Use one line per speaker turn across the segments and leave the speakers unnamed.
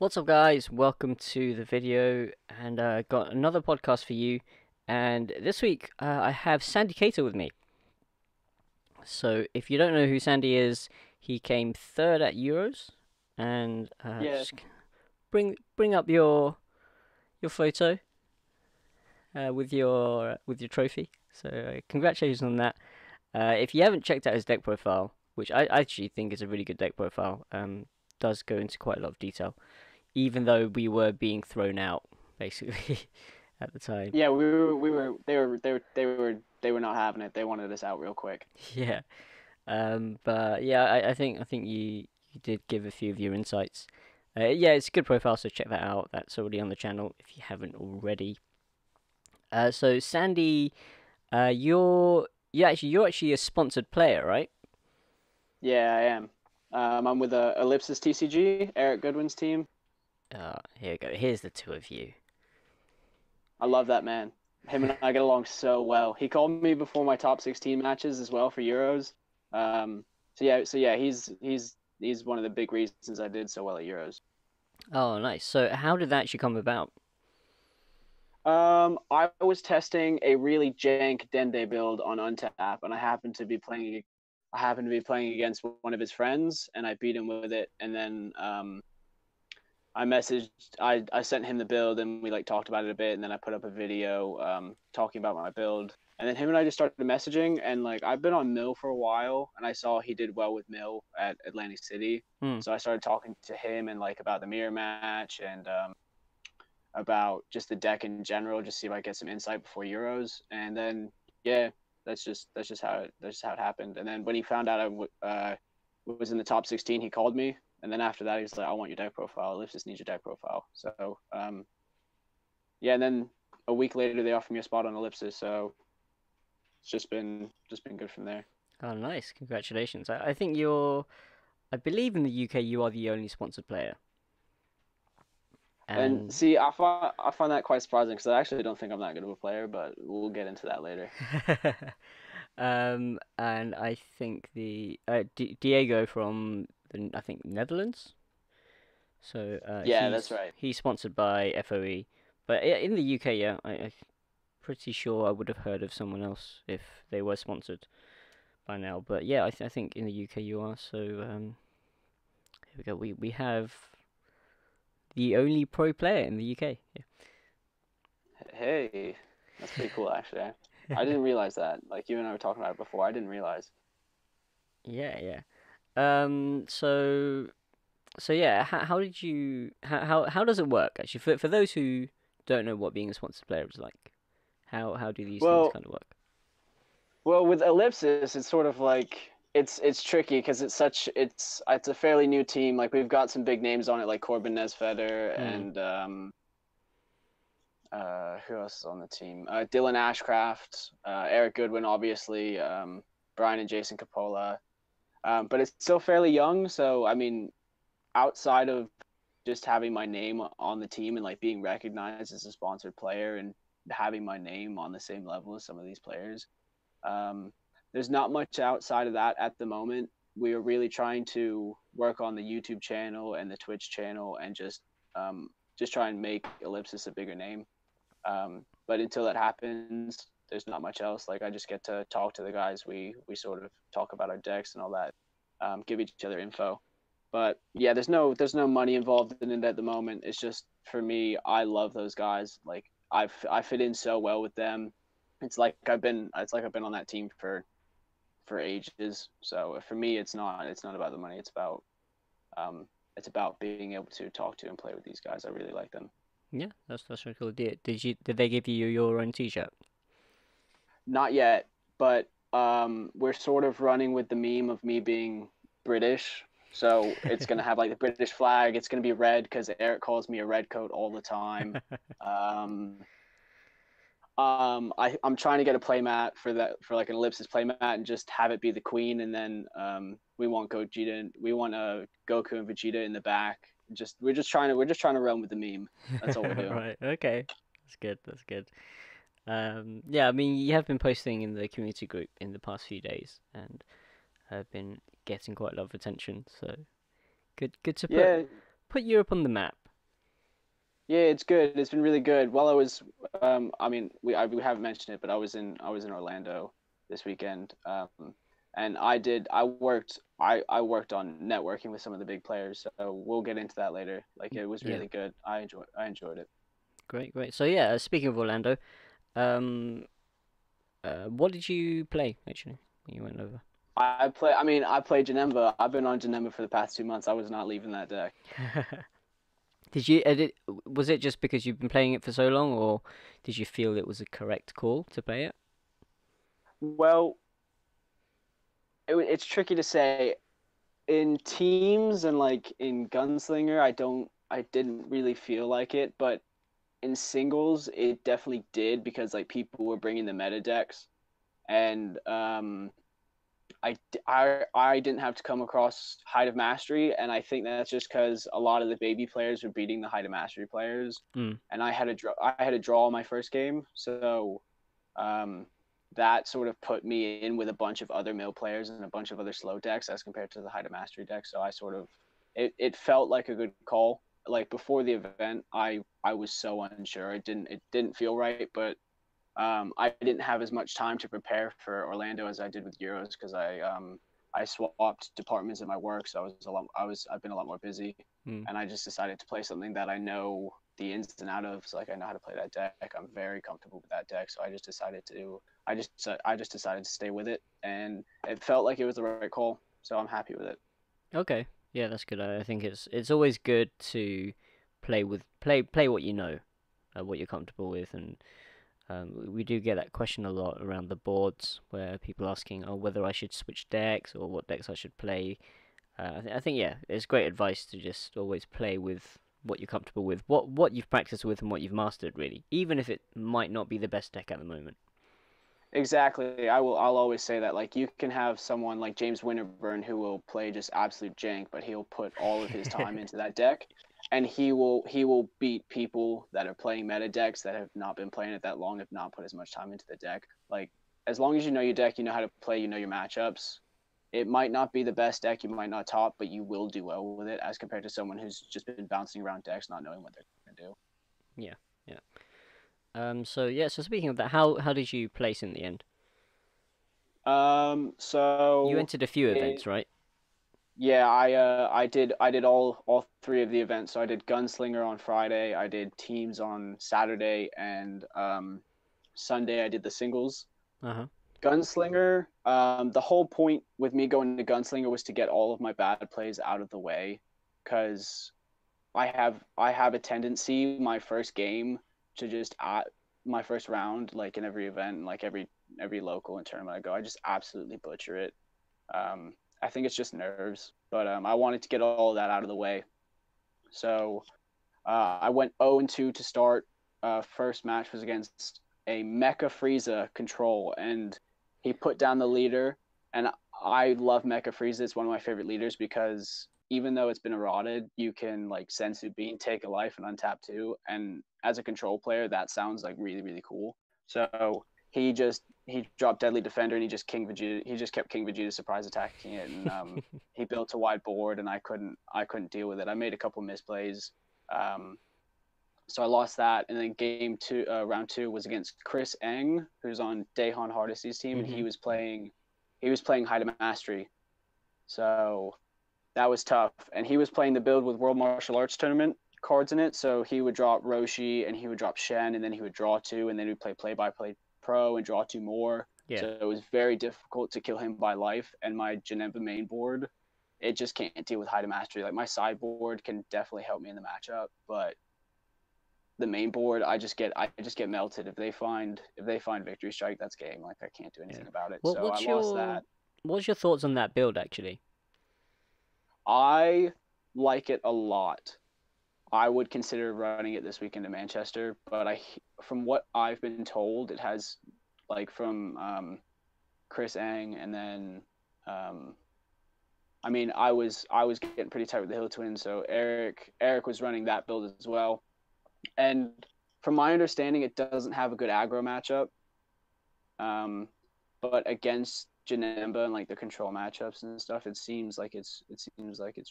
What's up, guys? Welcome to the video, and got another podcast for you. And this week, I have Sandy Cater with me. So, if you don't know who Sandy is, he came third at Euros, and
Yeah,
just bring up your photo with your trophy. So, congratulations on that. If you haven't checked out his deck profile, which I actually think is a really good deck profile, does go into quite a lot of detail, even though we were being thrown out basically at the time.
yeah, they were not having it. They wanted us out real quick.
Yeah. But yeah, I think you did give a few of your insights. Yeah, it's a good profile, so check that out. That's already on the channel if you haven't already. So Sandy, you're actually a sponsored player, right?
Yeah, I am. I'm with Ellipsis TCG, Eric Goodwin's team.
Here we go. Here's the two of you.
I love that man. Him and I get along so well. He called me before my top 16 matches as well for Euros. So yeah, he's one of the big reasons I did so well at Euros.
Oh, nice. So how did that actually come about?
I was testing a really jank Dende build on Untap, and I happened to be playing against one of his friends, and I beat him with it. And then I sent him the build, and we like talked about it a bit, and then I put up a video talking about my build. And then him and I just started messaging, and like I've been on Mill for a while, and I saw he did well with Mill at Atlantic City,
Hmm.
so I started talking to him and like about the mirror match and about just the deck in general, just see if I get some insight before Euros. And then yeah, that's just how it happened. And then when he found out was in the top 16, he called me. And then after that, he was like, "I want your deck profile. Ellipsis needs your deck profile." So yeah, and then a week later, they offered me a spot on Ellipsis. So it's just been good from there.
Oh, nice. Congratulations. I think I believe in the UK you are the only sponsored player.
And
And
see, I find that quite surprising because I actually don't think I'm that good of a player, but we'll get into that later.
and I think the Diego from I think Netherlands. So
Yeah, that's right.
he's sponsored by FOE, but in the UK, yeah, I'm pretty sure I would have heard of someone else if they were sponsored by now. But yeah, I think in the UK you are. So here we go. We have the only pro player in the UK.
Hey, that's pretty cool, actually.
Yeah.
I didn't realize that. Like you and I were talking about it before. I didn't realize.
Yeah, yeah. So yeah, how did you how does it work actually for those who don't know what being a sponsored player is like? How do these things
Well,
kind of work?
well, with Ellipsis, it's sort of like it's tricky because it's a fairly new team. Like we've got some big names on it, like Corbin Nesvetter
Hmm.
and who else is on the team? Dylan Ashcraft, Eric Goodwin, obviously, Brian and Jason Capola. But it's still fairly young, so I mean, outside of just having my name on the team and like being recognized as a sponsored player and having my name on the same level as some of these players, um, there's not much outside of that at the moment. We are really trying to work on the YouTube channel and the Twitch channel and just try and make Ellipsis a bigger name. But until that happens, there's not much else. Like I just get to talk to the guys. We sort of talk about our decks and all that, give each other info. But yeah, there's no money involved in it at the moment. It's just for me, I love those guys. Like I fit in so well with them. It's like I've been on that team for ages. So for me, it's not about the money. It's about being able to talk to and play with these guys. I really like them.
Yeah, that's really cool. Did they give you your own T-shirt?
Not yet, but we're sort of running with the meme of me being British. So it's gonna have like the British flag. It's gonna be red because Eric calls me a red coat all the time. Um, I'm trying to get a playmat for that for like an ellipsis playmat and just have it be the queen, and then we want Goku and Vegeta in the back. We're just trying to run with the meme. That's all we're doing.
Right. Okay. That's good. That's good. Yeah, I mean, you have been posting in the community group in the past few days, and have been getting quite a lot of attention. So good to
Yeah,
put Europe on the map.
Yeah, it's good. It's been really good. While I was, I mean, we haven't mentioned it, but I was in Orlando this weekend, and I worked on networking with some of the big players. So we'll get into that later. Like it was
Yeah,
really good. I enjoyed it.
great, great. So yeah, speaking of Orlando, um, what did you play actually when you went over?
I played Janemba. I've been on Janemba for the past 2 months. I was not leaving that deck.
Did you edit? Was it just because you've been playing it for so long, or did you feel it was a correct call to play it?
Well, it's tricky to say. In teams and like in Gunslinger, I didn't really feel like it, but in singles, it definitely did because like people were bringing the meta decks, and I didn't have to come across Height of Mastery, and I think that's just because a lot of the baby players were beating the Height of Mastery players,
Mm.
and I had a draw my first game, so um, that sort of put me in with a bunch of other mill players and a bunch of other slow decks as compared to the Height of Mastery deck. So I sort of it felt like a good call. Like before the event, I was so unsure. It didn't feel right, but I didn't have as much time to prepare for Orlando as I did with Euros because I swapped departments at my work, so I've been a lot more busy,
Mm.
and I just decided to play something that I know the ins and out of. So like I know how to play that deck. I'm very comfortable with that deck, so I just decided to stay with it, and it felt like it was the right call. So I'm happy with it.
Okay, yeah, that's good. I think it's always good to play what you know, what you're comfortable with, and we do get that question a lot around the boards where people asking, oh, whether I should switch decks or what decks I should play. I think yeah, it's great advice to just always play with what you're comfortable with, what you've practiced with, and what you've mastered, really, even if it might not be the best deck at the moment.
Exactly. I'll always say that. Like you can have someone like James Winterburn who will play just absolute jank, but he'll put all of his time into that deck, and he will beat people that are playing meta decks that have not been playing it that long, have not put as much time into the deck. Like as long as you know your deck, you know how to play, you know your matchups. It might not be the best deck, you might not top, but you will do well with it as compared to someone who's just been bouncing around decks, not knowing what they're gonna
Yeah, yeah. So yeah. So speaking of that, how did you place in the end?
do.
You
So
entered a few
it,
events, right?
Yeah, I did all three of the events. So I did Gunslinger on Friday, I did teams on Saturday, and Sunday I did the singles.
Uh huh.
Gunslinger, the whole point with me going to Gunslinger was to get all of my bad plays out of the way, because I have a tendency my first game to just at my first round, like in every event, like every local and tournament I go, I just absolutely butcher it. I think it's just nerves, but I wanted to get all of that out of the way. So I went 0-2 to start. First match was against a Mecha Frieza control, and he put down the leader. And I love Mecha Frieza. It's one of my favorite leaders because even though it's been eroded, you can like Sensu Bean, take a life, and untap two. And as a control player, that sounds like really, really cool. So he dropped Deadly Defender and he just kept King Vegeta surprise attacking it, and he built a wide board, and I couldn't deal with it. I made a couple misplays. Um, so I lost that, and then round two was against Chris Eng, who's on Daehan Hardesty's team, and
Mhm.
he was playing Height of Mastery. So that was tough, and he was playing the build with World Martial Arts Tournament cards in it. So he would drop Roshi, and he would drop Shen, and then he would draw two, and then he'd play by play pro and draw two more.
Yeah.
So it was very difficult to kill him by life. And my Geneva main board, it just can't deal with Height of Mastery. Like my sideboard can definitely help me in the matchup, but the main board, I just get melted if they find Victory Strike. That's game. Like I can't do
Yeah.
anything about it.
What
So I
what's
lost
your
that.
what's your thoughts on that build actually?
I like it a lot. I would consider running it this weekend in Manchester, but from what I've been told, it has like from Chris Ang, and then um, I mean I was getting pretty tight with the Hill Twins, so Eric was running that build as well. And from my understanding, it doesn't have a good aggro matchup. Um, but against Janemba and like the control matchups and stuff, it seems like it's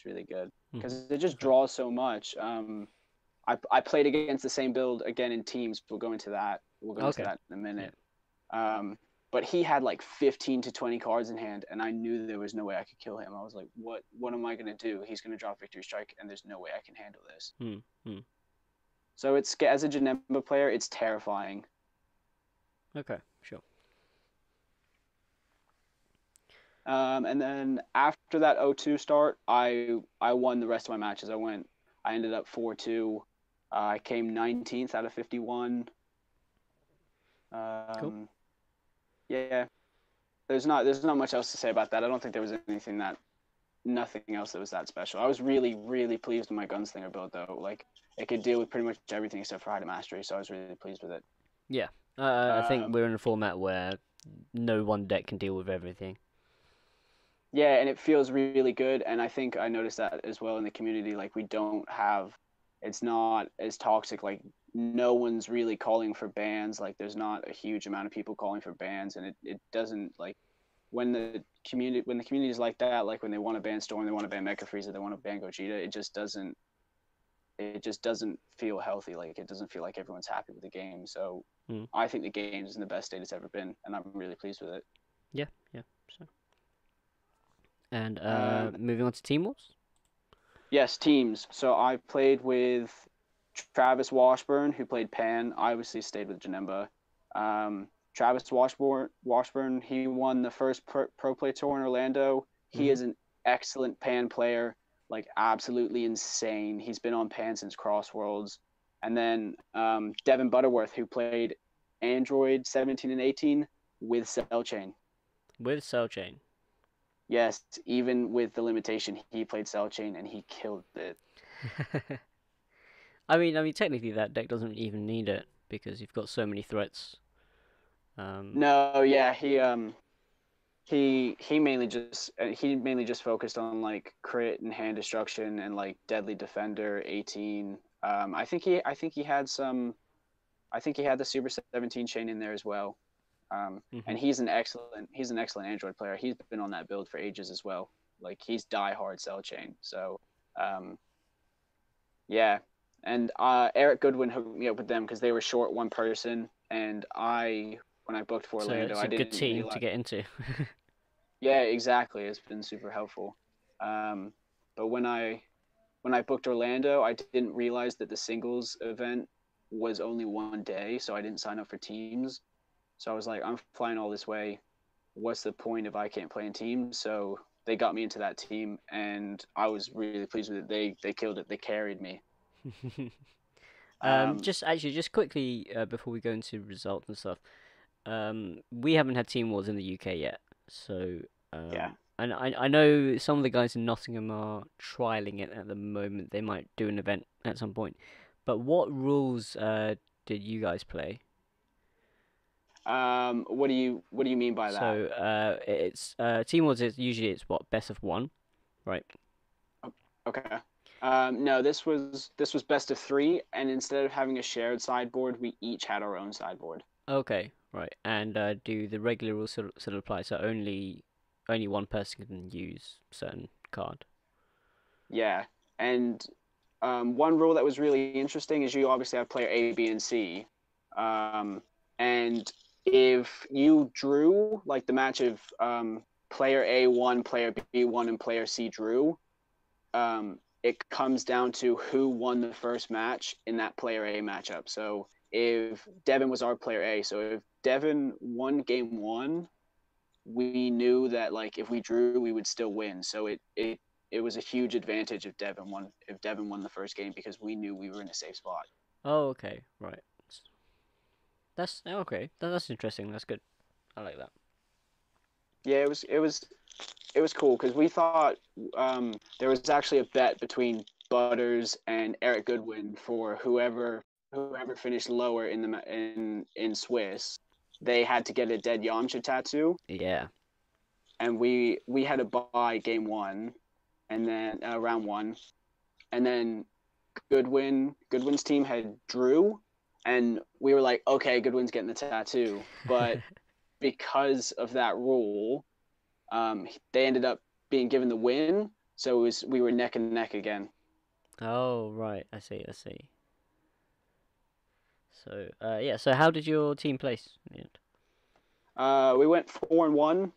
really good
Mhm.
because it just
Okay.
draws so much. I played against the same build again in teams. We'll go into that. We'll go into
Okay.
that in a
Yeah.
minute. But he had like 15 to 20 cards in hand, and I knew there was no way I could kill him. I was like, what am I gonna do? He's gonna drop Victory Strike, and there's no way I can handle this.
Hmm. Hmm.
So it's, as a Janemba player, it's terrifying.
Okay. Sure.
And then after that 0-2 start, I won the rest of my matches. I ended up 4-2. I came 19th out of 51.
Cool.
Yeah, there's not much else to say about that. I don't think there was nothing else that was that special. I was really, really pleased with my Gunslinger build though. Like it could deal with pretty much everything except for High Mastery, so I was really pleased with it.
Yeah. I think we're in a format where no one deck can deal with everything.
Yeah, and it feels really good. And I think I noticed that as well in the community. Like it's not as toxic. Like no one's really calling for bans. Like there's not a huge amount of people calling for bans, and it doesn't like when the community is like that. Like when they want to ban Storm, they want to ban Mecha Frieza, they want to ban Gogeta. It just doesn't feel healthy. Like it doesn't feel like everyone's happy with the game. So
Mm.
I think the game is in the best state it's ever been, and I'm really pleased with it.
Yeah. Yeah. So. And
Um,
moving on to Team Wars.
Yes, teams. So I played with Travis Washburn, who played Pan. I obviously stayed with Janemba. Travis Washburn, he won the first pro play tour in Orlando. He
Mm-hmm.
is an excellent Pan player, like absolutely insane. He's been on Pan since Cross Worlds. And then Devin Butterworth, who played Android 17 and 18 with Cell Chain.
With Cell Chain.
Yes, even with the limitation, he played Cell Chain and he killed it.
I mean, technically that deck doesn't even need it because you've got so many threats. Um,
No, yeah, he mainly just focused on like crit and hand destruction and like deadly defender 18. I think he had the Super 17 chain in there as well.
hmm
And he's an excellent Android player. He's been on that build for ages as well. Like he's die hard Cell Chain. So um, yeah, and Eric Goodwin hooked me up with them because they were short one person, and when I booked for
So
Orlando,
it's
I
a good
didn't
team to
realize.
get into.
Yeah, exactly. It's been super helpful. Um, but when I booked Orlando, I didn't realize that the singles event was only one day, so I didn't sign up for teams. So I was like, I'm flying all this way. What's the point if I can't play in teams? So they got me into that team, and I was really pleased with it. They killed it. They carried me. Um,
just quickly before we go into results and stuff. We haven't had Team Wars in the UK yet, so
yeah.
and I know some of the guys in Nottingham are trialing it at the moment. They might do an event at some point. But what rules did you guys play?
What do you mean by that?
So it's Team Wars is usually it's what best of one, right?
Okay. No, this was best of three, and instead of having a shared sideboard, we each had our own sideboard.
Okay, right. And do the regular rules sort of apply? So only one person can use certain card.
Yeah, and one rule that was really interesting is you obviously have player A, B, and C, um, and if you drew like the match of player A won, player B won, and player C drew, it comes down to who won the first match in that player A matchup. So if Devin was our player A, so if Devin won game one, we knew that like if we drew, we would still win. So it was a huge advantage if Devin won the first game because we knew we were in a safe spot.
Oh, okay, right. That's okay. That's interesting. That's good. I like that.
Yeah, it was cool because we thought there was actually a bet between Butters and Eric Goodwin for whoever finished lower in Swiss. They had to get a dead Yamcha tattoo,
Yeah.
and we had to buy game one, and then round one, and then Goodwin's team had drew, and we were like, okay, Goodwin's getting the tattoo, but because of that rule, they ended up being given the win. So we were neck and neck again.
Oh, right. I see. I see. So yeah. So how did your team place in the end?
We went 4-1.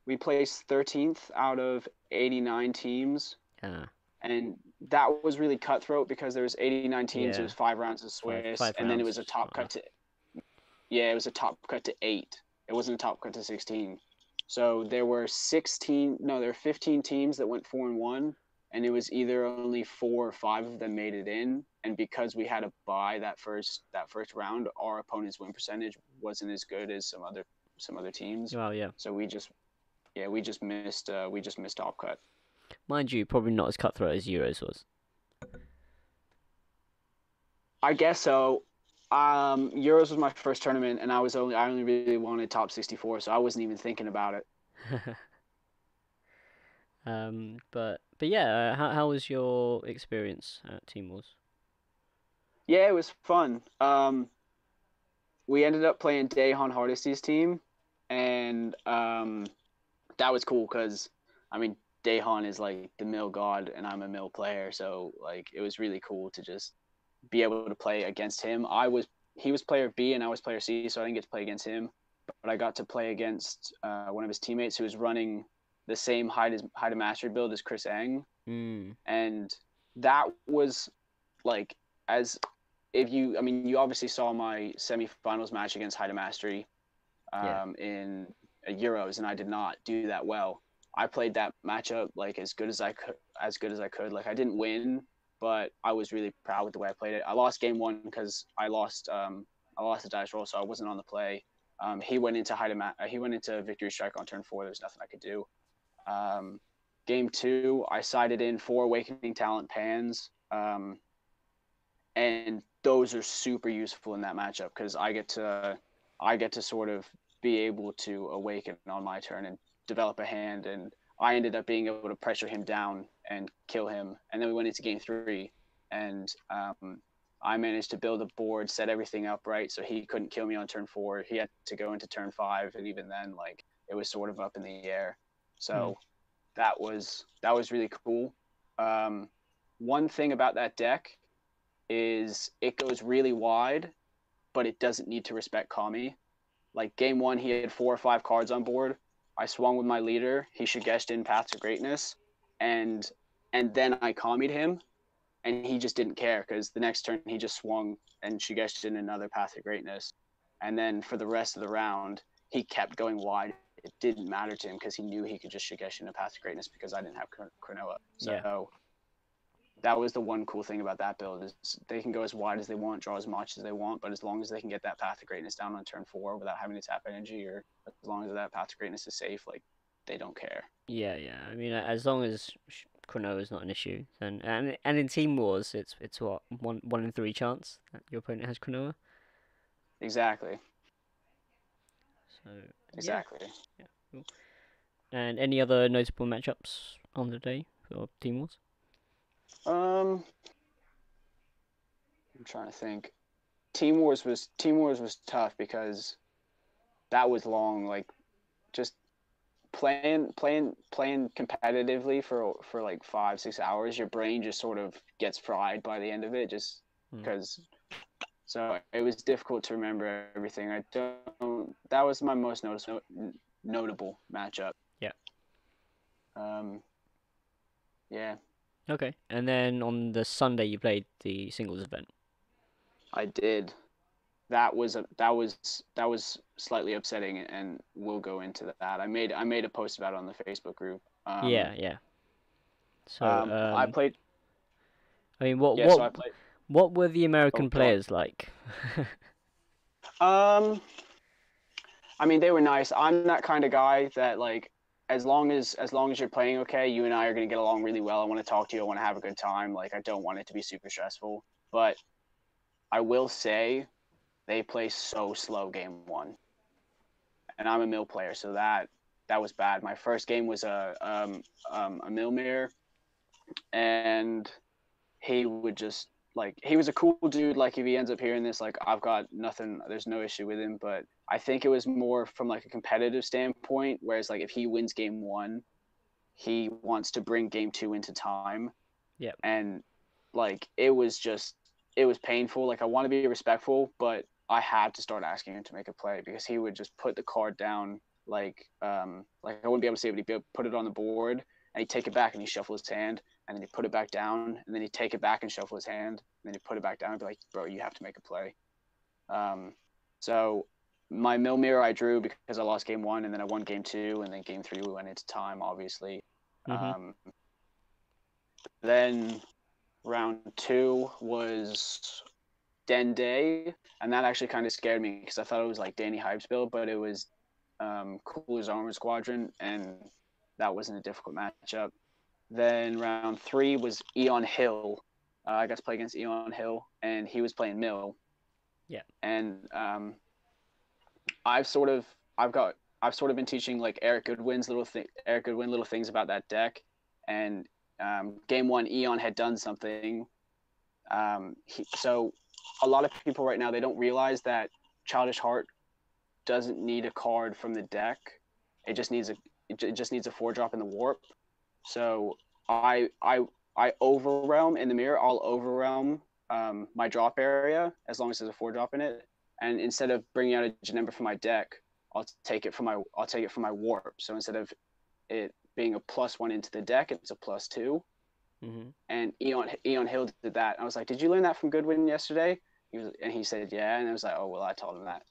We placed 13th out of 89 teams,
Ah,
and that was really cutthroat because there was 89 teams. It
yeah.
was 5 rounds of
Five
Swiss,
five
and then it
rounds.
was a top cut to yeah, it was a top cut to 8. It wasn't a top cut to 16. So there were 16, no, there were 15 teams that went 4-1, and it was either only 4 or 5 of them made it in. And because we had a bye that first round, our opponent's win percentage wasn't as good as some other teams.
Well, yeah.
So we just missed top cut.
Mind you, probably not as cutthroat as Euros was.
I guess so. Euros was my first tournament, and I only really wanted top 64, so I wasn't even thinking about it.
But yeah. How was your experience at Team Wars?
Yeah, it was fun. We ended up playing Daehan Hardesty's team, and that was cool because, I mean, Daehan is like the mill god, and I'm a mill player, so like it was really cool to just be able to play against him. He was player B and I was player C, so I didn't get to play against him, but I got to play against one of his teammates who was running the same high to mastery build as Chris Eng,
Mm,
and that was like as if you I mean you obviously saw my semifinals match against high to mastery
yeah.
in Euros, and I did not do that well. I played that matchup like as good as I could. Like I didn't win, but I was really proud with the way I played it. I lost game one because I lost the dice roll, so I wasn't on the play. He went into victory strike on turn 4. There's nothing I could do. Um, Game two, I sided in 4 Awakening Talent Pans, and those are super useful in that matchup because I get to sort of be able to awaken on my turn and develop a hand, and I ended up being able to pressure him down and kill him. And then we went into game three, and I managed to build a board, set everything up right, so he couldn't kill me on turn 4. He had to go into turn 5, and even then, like it was sort of up in the air.
Mm,
So that was really cool. Um, One thing about that deck is it goes really wide, but it doesn't need to respect Kami. Like game one, he had 4 or 5 cards on board. I swung with my leader. He Shigeshed in Paths of Greatness, and then I Kami'd him, and he just didn't care because the next turn he just swung and Shigeshed in another Path of Greatness, and then for the rest of the round he kept going wide. It didn't matter to him because he knew he could just Shigesh in a Path of Greatness because I didn't have Cronoa.
yeah.
So that was the one cool thing about that build is they can go as wide as they want, draw as much as they want, but as long as they can get that Path of Greatness down on turn 4 without having to tap energy, or as long as that Path of Greatness is safe, like they don't care.
Yeah, yeah. I mean, as long as Chrono is not an issue, then and in Team Wars, it's what one in 3 chance that your opponent has Chronoa.
Exactly.
So yeah,
Exactly.
yeah. Cool. And any other notable matchups on the day for Team Wars?
I'm trying to think. Team Wars was tough because that was long. Like just playing competitively for like 5-6 hours, your brain just sort of gets fried by the end of it, just
Hmm.
because. So it was difficult to remember everything. I don't. That was my most notable matchup.
Yeah.
Um, yeah,
Okay. And then on the Sunday, you played the singles event.
I did. That was slightly upsetting, and we'll go into that. I made a post about it on the Facebook group.
Yeah, yeah. So
I played.
I mean,
Yeah, so I played.
what were the
Oh,
American
go
players like?
on. I mean, they were nice. I'm that kind of guy that like, as long as you're playing okay, you and I are gonna get along really well. I want to talk to you. I want to have a good time. Like, I don't want it to be super stressful. But I will say they play so slow game one, and I'm a mill player, so that was bad. My first game was a mill mirror, and he would just like he was a cool dude. Like if he ends up hearing this, like I've got nothing. There's no issue with him. But I think it was more from like a competitive standpoint. Whereas like if he wins game one, he wants to bring game two into time,
Yeah.
and like it was just it was painful. Like I want to be respectful, but I had to start asking him to make a play because he would just put the card down like I wouldn't be able to see it, but he'd put it on the board and he'd take it back and he'd shuffle his hand and then he'd put it back down and then he'd take it back and shuffle his hand and then he'd put it back down and be like, bro, you have to make a play. So my mill mirror I drew because I lost game 1 and then I won game 2 and then game 3 we went into time, obviously. Then round 2 was Dende, and that actually kind of scared me because I thought it was like Danny Hype's build, but it was Cooler's Armor Squadron, and that wasn't a difficult matchup. Then round 3 was Eon Hill. I got to play against Eon Hill, and he was playing Mill.
Yeah.
And I've sort of been teaching like Eric Goodwin little things about that deck, and game 1 Eon had done something. So a lot of people right now, they don't realize that Childish Heart doesn't need a card from the deck. It just needs a 4-drop in the warp. So I overwhelm in the mirror. I'll overwhelm my drop area as long as there's a 4-drop in it. And instead of bringing out a Janemba from my deck, I'll take it from my warp. So instead of it being a +1 into the deck, it's a +2. And Eon Hill did that. I was like, did you learn that from Goodwin yesterday? He said, yeah. And I was like, oh, well, I told him that.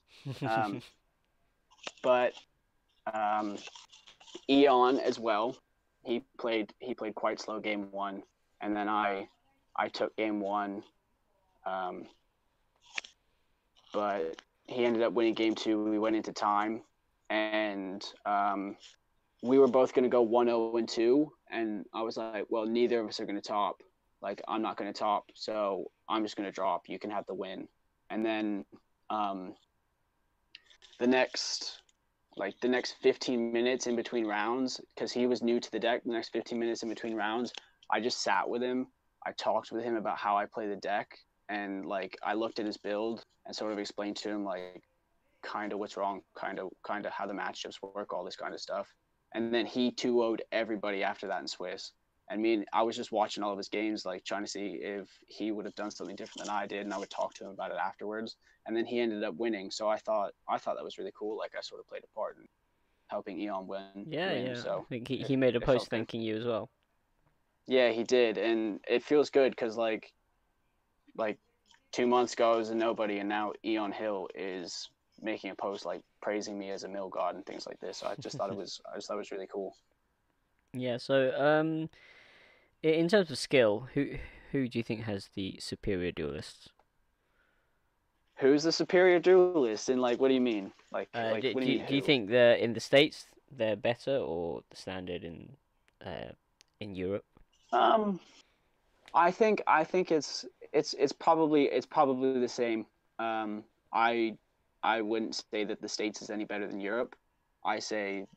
But Eon as well, he played quite slow game 1. And then I took game 1. But he ended up winning game 2. We went into time. And we were both going to go 1-0-2, and I was like, well, neither of us are going to top. Like, I'm not going to top, so I'm just going to drop. You can have the win. And then the next 15 minutes in between rounds, because he was new to the deck, the next 15 minutes in between rounds, I just sat with him. I talked with him about how I play the deck, and like I looked at his build and sort of explained to him like kind of what's wrong, kind of how the matchups work, all this kind of stuff. And then he 2-0'd everybody after that in Swiss. And I was just watching all of his games, like trying to see if he would have done something different than I did, and I would talk to him about it afterwards. And then he ended up winning, so I thought that was really cool. Like I sort of played a part in helping Eon win.
Yeah.
So
I think he made a post thanking you as well.
Yeah, he did, and it feels good because like 2 months ago I was a nobody, and now Eon Hill is making a post like praising me as a mill god and things like this. So I just thought it was really cool.
Yeah. So in terms of skill, who do you think has the superior duelists?
Who's the superior duelist? And like, what do you mean? Like what do you mean?
Do you think they're in the States they're better or the standard in Europe?
I think it's probably the same. I wouldn't say that the States is any better than Europe. I say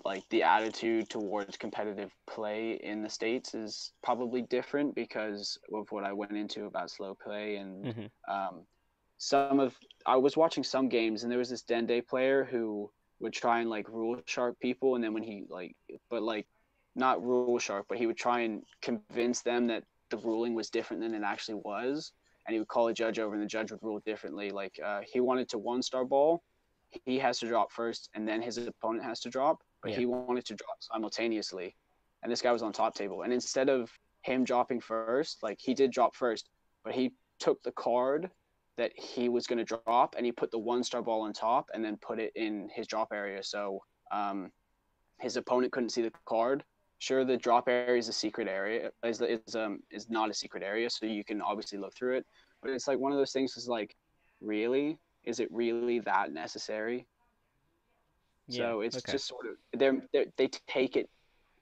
like the attitude towards competitive play in the States is probably different because of what I went into about slow play and I was watching some games and there was this Dende player who would try and like rule sharp people, and then when he not rule sharp, but he would try and convince them that the ruling was different than it actually was, and he would call a judge over and the judge would rule differently. Like he wanted to 1-star ball, he has to drop first and then his opponent has to drop, but he wanted to drop simultaneously, and this guy was on top table, and instead of him dropping first, like he did drop first, but he took the card that he was going to drop and he put the 1-star ball on top and then put it in his drop area, so his opponent couldn't see the card. Sure, the drop area is a secret area, is not a secret area, so you can obviously look through it, but it's like one of those things is like, really, is it really that necessary? So it's just sort of they take it.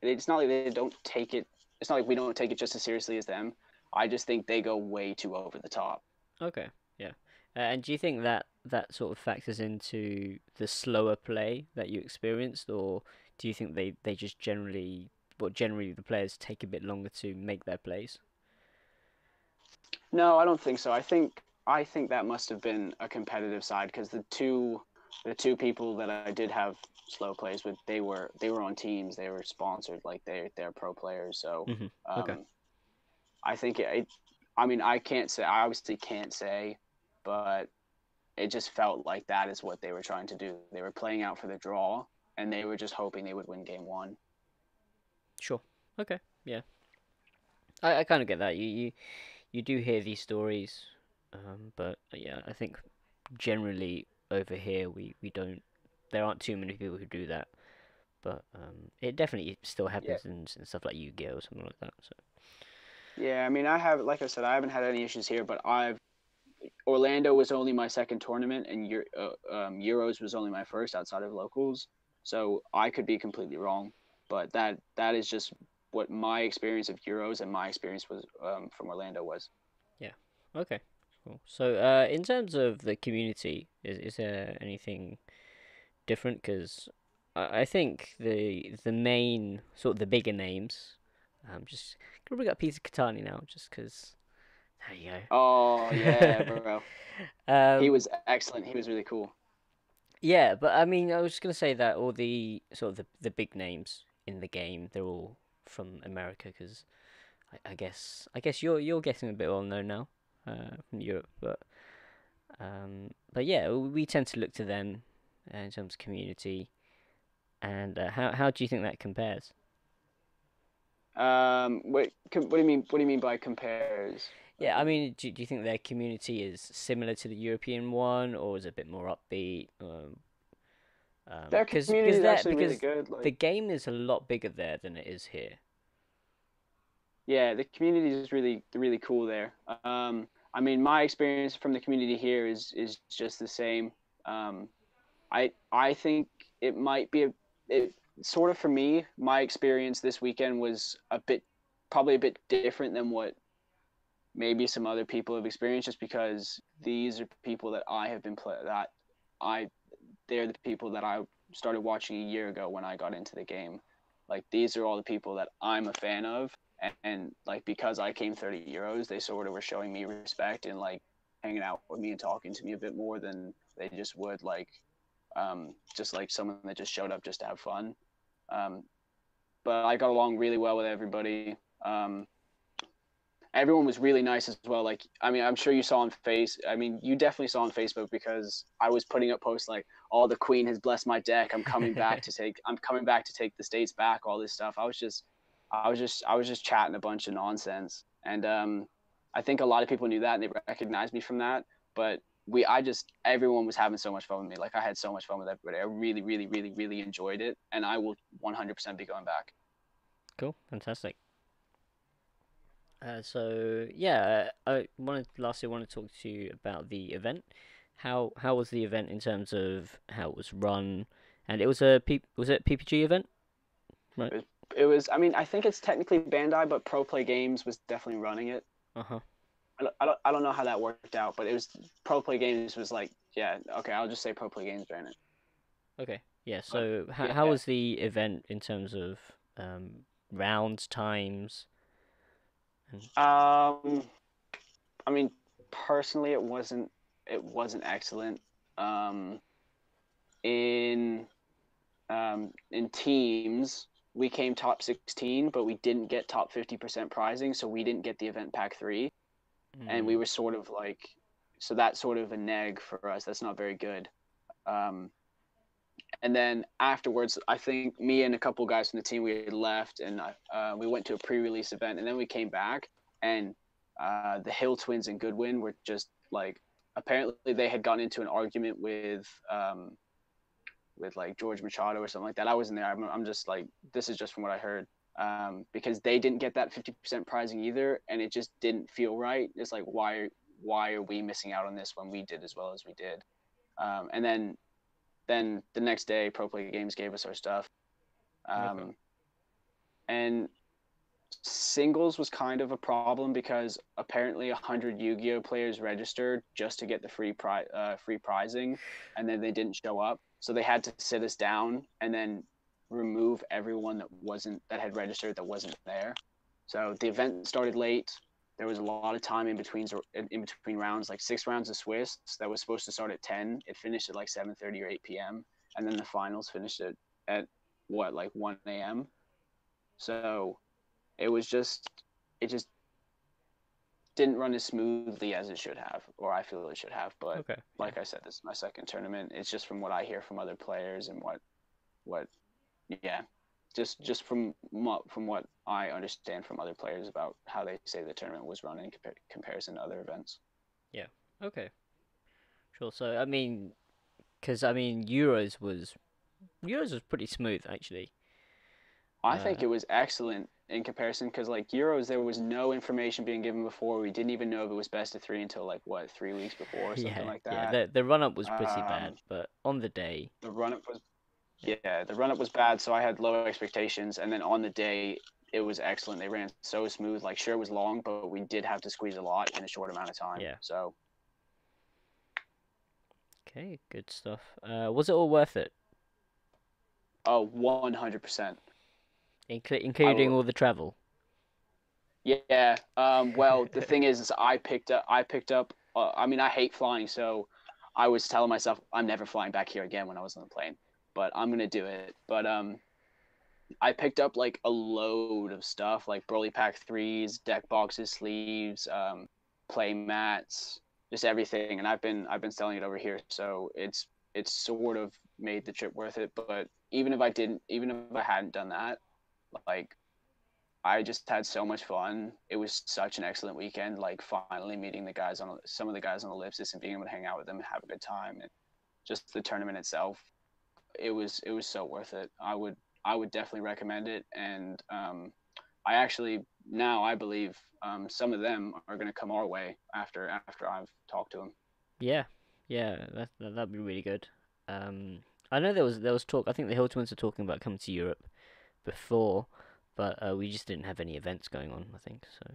It's not like they don't take it. It's not like we don't take it just as seriously as them. I just think they go way too over the top.
Okay, yeah. And do you think that sort of factors into the slower play that you experienced, or do you think they just generally the players take a bit longer to make their plays?
No, I don't think so. I think that must have been a competitive side because the two people that I did have slow plays with, they were on teams, they were sponsored, like they're pro players. So
Okay.
I think I mean, I can't say. I obviously can't say, but it just felt like that is what they were trying to do. They were playing out for the draw, and they were just hoping they would win game one.
Sure. Okay. Yeah. I kind of get that. You do hear these stories, but yeah, I think generally over here we don't. There aren't too many people who do that, but it definitely still
Yeah.
happens in stuff like Yu-Gi-Oh or something like that. So
Yeah, I mean, like I said, I haven't had any issues here, but I've Orlando was only my second tournament, and Euros was only my first outside of locals. So I could be completely wrong, but that is just what my experience of Euros and my experience was from Orlando was.
yeah. Okay. Cool. So in terms of the community, is there anything different? Because I think the main sort of the bigger names. Just gonna bring up Peter Katani now, just because. There
Oh yeah,
you
bro.
go.
He was excellent. He was really cool.
Yeah, but I mean, I was just gonna say that all the sort of the big names in the game, they're all from America, because I guess you're getting a bit well known now, from Europe, but yeah, we tend to look to them in terms of community, and how do you think that compares?
What do you mean? What do you mean by compares? Like,
Yeah, I mean, do you think their community is similar to the European one, or is it a bit more upbeat?
their community is actually really
Because
good.
the
Like,
game is a lot bigger there than it is here.
yeah, the community is really cool there. I mean, my experience from the community here is just the same. Um, I think it might be it sort of for me. My experience this weekend was probably a bit different than what maybe some other people have experienced, just because these are people that I have been play that I they're the people that I started watching a year ago when I got into the game. Like, these are all the people that I'm a fan of, and like, because I came 30 Euros, they sort of were showing me respect and like hanging out with me and talking to me a bit more than they just would like just like someone that just showed up just to have fun. Um, but I got along really well with everybody. Everyone was really nice as well. Like, I mean, I'm sure you saw on I mean, you definitely saw on Facebook, because I was putting up posts like, "Oh, the Queen has blessed my deck. I'm coming back to take the states back." All this stuff. I was just chatting a bunch of nonsense, and I think a lot of people knew that and they recognized me from that. But everyone was having so much fun with me. Like, I had so much fun with everybody. I really, really, really, really enjoyed it, and I will 100% be going back.
Cool, fantastic. So yeah, I wanted to talk to you about the event. How was the event in terms of how it was run? And it was was it a PPG event, right?
It was. I mean, I think it's technically Bandai, but Pro Play Games was definitely running it.
Uh-huh.
I don't know how that worked out, but it was Pro Play Games was like, yeah, okay, I'll just say Pro Play Games ran it.
Okay. Yeah.
But
So how
yeah,
was the event in terms of rounds, times, and
um, I mean, personally, it wasn't excellent. Um, in in teams, we came top 16, but we didn't get top 50% prizing, so we didn't get the event pack 3, and we
mm,
were sort of like, so that's sort of a neg for us. That's not very good. Um, and then afterwards, I think me and a couple guys from the team, we had left, and we went to a pre-release event, and then we came back, and the Hill Twins and Goodwin were just like, apparently they had gotten into an argument with like George Machado or something like that. I wasn't there. I'm just like, this is just from what I heard. Because they didn't get that 50% prizing either, and it just didn't feel right. It's like, why are we missing out on this when we did as well as we did? And then the next day, Pro Play Games gave us our stuff.
okay.
And singles was kind of a problem, because apparently 100 Yu-Gi-Oh players registered just to get the free prizing, and then they didn't show up, so they had to sit us down and then remove everyone that had registered that wasn't there. So the event started late. There was a lot of time in between rounds, like 6 rounds of Swiss that was supposed to start at 10. It finished at like 7:30 or 8 p.m. And then the finals finished at what, like 1 a.m. So it was just it just didn't run as smoothly as it should have, or I feel it should have. But
Okay.
like I said, this is my second tournament. It's just from what I hear from other players and what yeah, just from what I understand from other players about how they say the tournament was run in comparison to other events.
Yeah. Okay. Sure. So I mean, because I mean, Euros was pretty smooth actually.
I think
Uh,
it was excellent in comparison because like Euros, there was no information being given before. We didn't even know if it was best of three until like what 3 weeks before or something
yeah,
like
yeah.
that.
The run up was pretty bad,
Um,
but on the day,
the run up was
yeah,
the run up was bad, so I had low expectations, and then on the day it was excellent. They ran so smooth. Like sure, it was long, but we did have to squeeze a lot in a short amount of time.
yeah.
So
Okay, good stuff. Was it all worth it,
100%. I
including
will.
all the travel?
Yeah. Well, the thing is I picked up. I mean, I hate flying, so I was telling myself I'm never flying back here again when I was on the plane, but I'm gonna do it. But I picked up like a load of stuff, like Broly Pack threes, deck boxes, sleeves, play mats, just everything, and I've been selling it over here, so it's sort of made the trip worth it. But even if I hadn't done that, like I just had so much fun. It was such an excellent weekend. Like finally meeting the guys on some of the guys on Ellipsis and being able to hang out with them and have a good time, and just the tournament itself. It was so worth it. I would definitely recommend it. And I actually now I believe some of them are going to come our way after I've talked to them.
Yeah, yeah. That'd be really good. Um, I know there was talk. I think the Hill Twins were talking about coming to Europe before, but we just didn't have any events going on. I think so.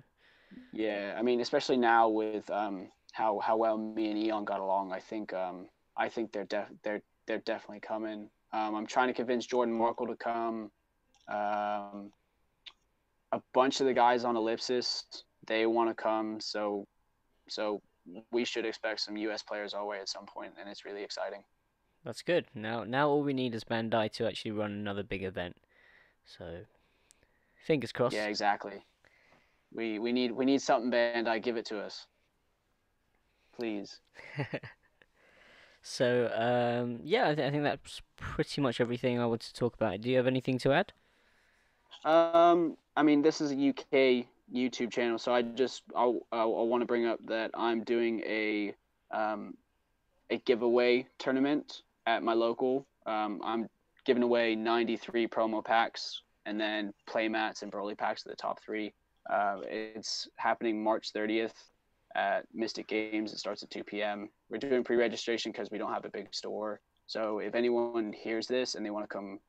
Yeah, I mean, especially now with how well me and Eon got along, I think they're definitely coming. I'm trying to convince Jordan Markle to come. Um, a bunch of the guys on Ellipsis they want to come, so we should expect some U.S. players our way at some point, and it's really exciting.
That's good. Now all we need is Bandai to actually run another big event. So fingers
Yeah,
crossed.
exactly. We need something, Bandai. Give it to us, please.
So yeah, I think that's pretty much everything I wanted to talk about. Do you have anything to add?
I mean, this is a UK YouTube channel, so I want to bring up that I'm doing um a giveaway tournament at my local. I'm giving away 93 promo packs and then play mats and Broly packs to the top three. It's happening March 30th at Mystic Games. It starts at 2 p.m. We're doing pre-registration because we don't have a big store. So if anyone hears this and they want to come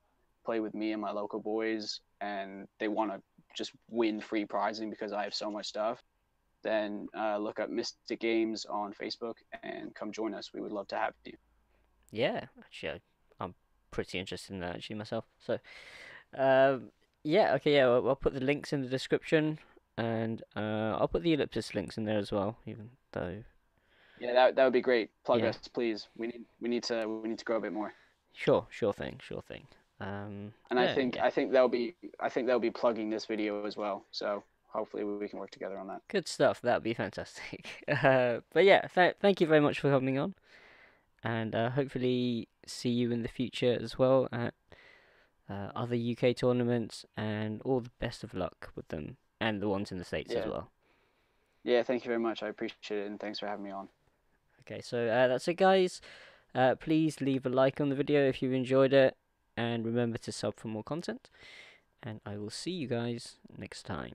play with me and my local boys and they want to just win free prizing because I have so much stuff, then look up Mystic Games on Facebook and come join us. We would love to have you.
Yeah, actually, I'm pretty interested in that actually myself. So um, yeah, okay, yeah, I'll put the links in the description, and I'll put the ellipsis links in there as well. Even though,
Yeah, that would be great. Plug
yeah,
us, please. We need to grow a bit more.
sure, sure thing.
And I
Yeah,
think
yeah,
I think they'll be plugging this video as well. So hopefully we can work together on that.
good stuff. That'd be fantastic. But yeah, thank you very much for coming on, and hopefully see you in the future as well at other UK tournaments, and all the best of luck with them and the ones in the States as
Yeah,
well.
yeah. Thank you very much. I appreciate it, and thanks for having me on.
Okay, so that's it, guys. Please leave a like on the video if you've enjoyed it, and remember to sub for more content. And I will see you guys next time.